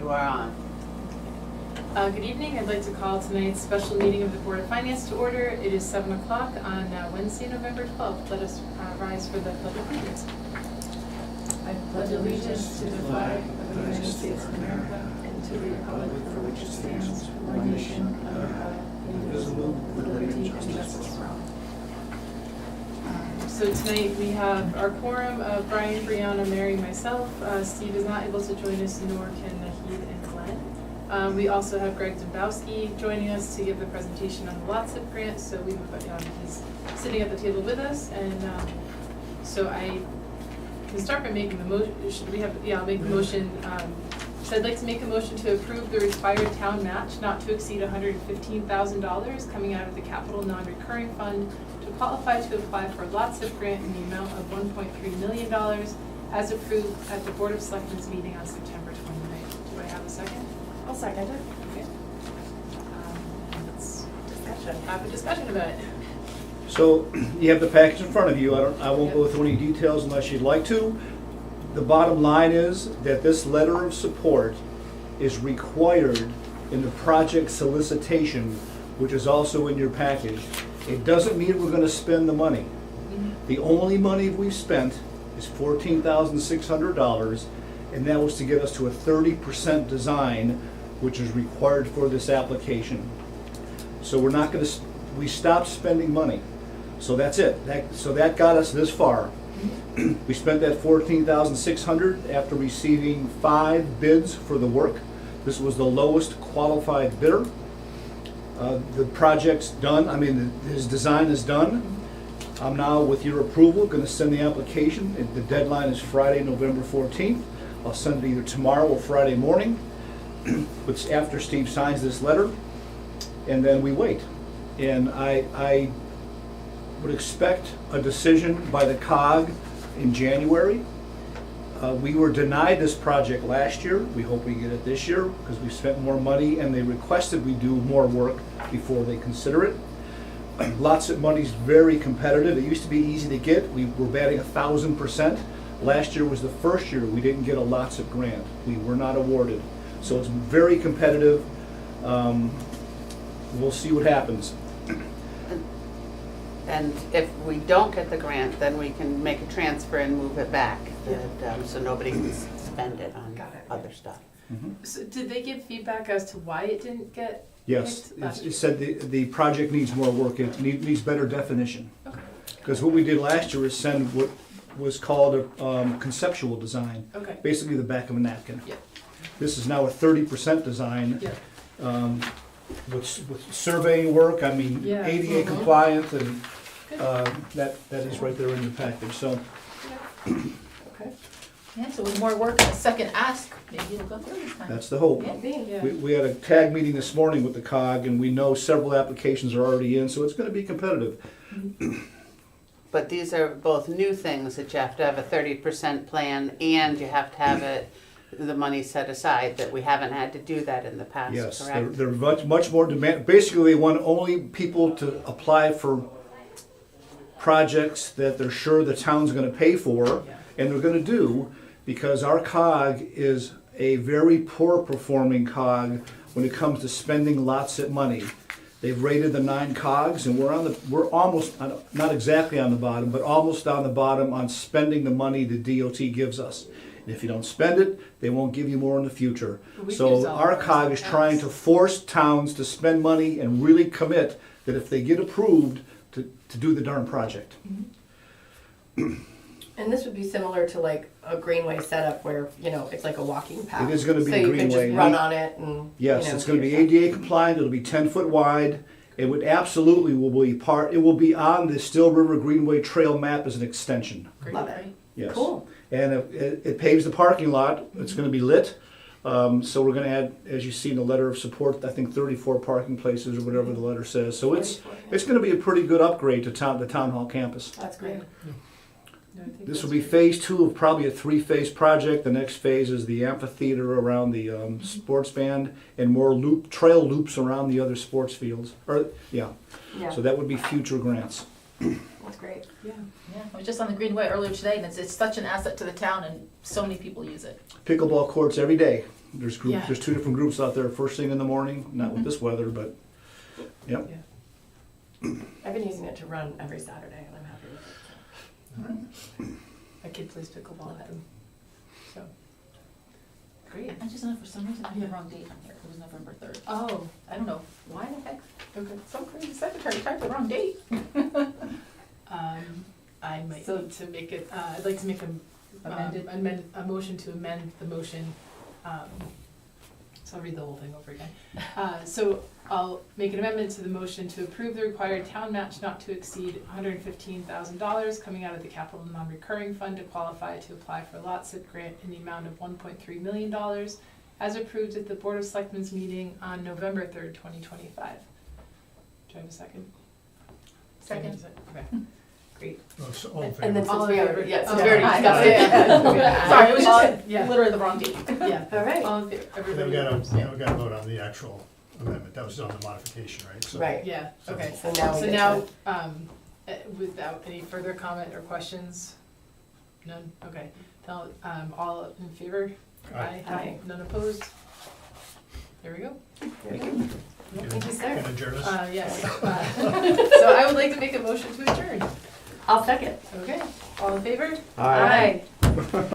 You are on. Good evening. I'd like to call tonight's special meeting of the Board of Finance to order. It is 7 o'clock on Wednesday, November 12th. Let us rise for the Pledge of Allegiance. I pledge allegiance to the flag of the United States of America and to the republic for which it stands, one nation, under God, indivisible, with liberty and justice for all. So tonight we have our quorum of Brian, Brianna, Mary, myself. Steve is not able to join us, nor can Nahid and Glenn. We also have Greg Dembowski joining us to give the presentation on the LOTSIP grant. So he's sitting at the table with us, and so I can start by making the motion. I'll make the motion. So I'd like to make a motion to approve the required town match not to exceed $115,000 coming out of the capital non-recurring fund to qualify to apply for a LOTSIP grant in the amount of $1.3 million as approved at the Board of Selectmen's meeting on September 29th. Do I have a second? I'll second it. Okay. Let's have a discussion about it. So you have the package in front of you. I won't go through any details unless you'd like to. The bottom line is that this letter of support is required in the project solicitation, which is also in your package. It doesn't mean we're going to spend the money. The only money we've spent is $14,600, and that was to get us to a 30% design, which is required for this application. So we're not going to, we stopped spending money. So that's it. So that got us this far. We spent that $14,600 after receiving 5 bids for the work. This was the lowest qualified bidder. The project's done. I mean, his design is done. I'm now, with your approval, going to send the application. The deadline is Friday, November 14th. I'll send it either tomorrow or Friday morning, which after Steve signs this letter, and then we wait. And I would expect a decision by the COG in January. We were denied this project last year. We hope we get it this year because we spent more money and they requested we do more work before they consider it. LOTSIP money's very competitive. It used to be easy to get. We were batting 1,000%. Last year was the first year we didn't get a LOTSIP grant. We were not awarded. So it's very competitive. We'll see what happens. And if we don't get the grant, then we can make a transfer and move it back, so nobody can spend it on other stuff. So did they give feedback as to why it didn't get Yes, picked last it year? said the project needs more work. It needs better definition. Okay. Because what we did last year is send what was called a conceptual design, Okay. basically the back of a napkin. Yeah. This is now a 30% design. Yeah. With surveying work, I mean, Yeah. ADA compliant, and that is right there in the package, so. Okay. Yeah, so with more work and a second ask, maybe it'll go through this time. That's the hope. Yeah. We had a tag meeting this morning with the COG, and we know several applications are already in, so it's gonna be competitive. But these are both new things that you have to have a 30% plan and you have to have the money set aside, that we haven't had to do that in the past, Yes, correct? they're much more demand. Basically, they want only people to apply for projects that they're sure the town's gonna pay for, and they're gonna do, because our COG is a very poor performing COG when it comes to spending LOTSIP money. They've rated the 9 COGs, and we're almost, not exactly on the bottom, but almost on the bottom on spending the money the DOT gives us. And if you don't spend it, they won't give you more in the future. We've used So all our of ours COG in is the trying past. to force towns to spend money and really commit that if they get approved, to do the darn project. And this would be similar to like a greenway setup where, it's like a walking path. It is gonna be so a you greenway. can just run on it and, Yes, it's gonna do be your stuff. ADA compliant, it'll be 10-foot wide. It would absolutely it will be on the Still River Greenway Trail map as an extension. Great, Love it. right? Yes. Cool. And it paves the parking lot. It's going to be lit. So we're going to add, as you see in the letter of support, I think 34 parking places or whatever the letter says. So it's going to be a pretty good upgrade to the town hall campus. That's great. No, I think This will that's be great. phase 2 of probably a 3-phase project. The next phase is the amphitheater around the sports band and more trail loops around the other sports fields. Yeah, So that would be future grants. that's great. Yeah. Yeah, I was just on the Greenway earlier today, and it's such an asset to the town, and so many people use it. Pickleball courts every day. There's Yeah. there's two different groups out there first thing in the morning, not with this weather, but, yep. I've been using it to run every Saturday and I'm happy with it. My kid plays pickleball with them, so. Great. I just know for some reason I had the wrong date on here. It was November 3rd. Oh, I don't know why the heck. okay. Some crazy secretary typed the wrong date. I might So- need to make it, I'd like to make a motion to amend the motion. So I'll read the whole thing over again. So I'll make an amendment to the motion to approve the required town match not to exceed $115,000 coming out of the capital non-recurring fund to qualify to apply for a lot SIP grant in the amount of $1.3 million as approved at the Board of Selectmen's meeting on November 3rd, 2025. Do I have a second? Second. Okay, great. Well, it's all in And favor. then All since in we favor? already, yeah, since Oh, we already aye. discussed it. Yeah. Sorry, it was just Yeah. literally the wrong date. Yeah. All right. All in favor, And then everybody. we gotta, votes, now we gotta vote on the actual amendment, that was on the modification, right? So- Right. Yeah, okay. So now we So get now, to, without any further comment or questions? None? Okay. Now, all in favor? Aye. Aye. None opposed? There we go. very good. Thank you, sir. Can I adjourn us? Yes. So I would like to make a motion to adjourn. I'll second. Okay. All in favor? Aye.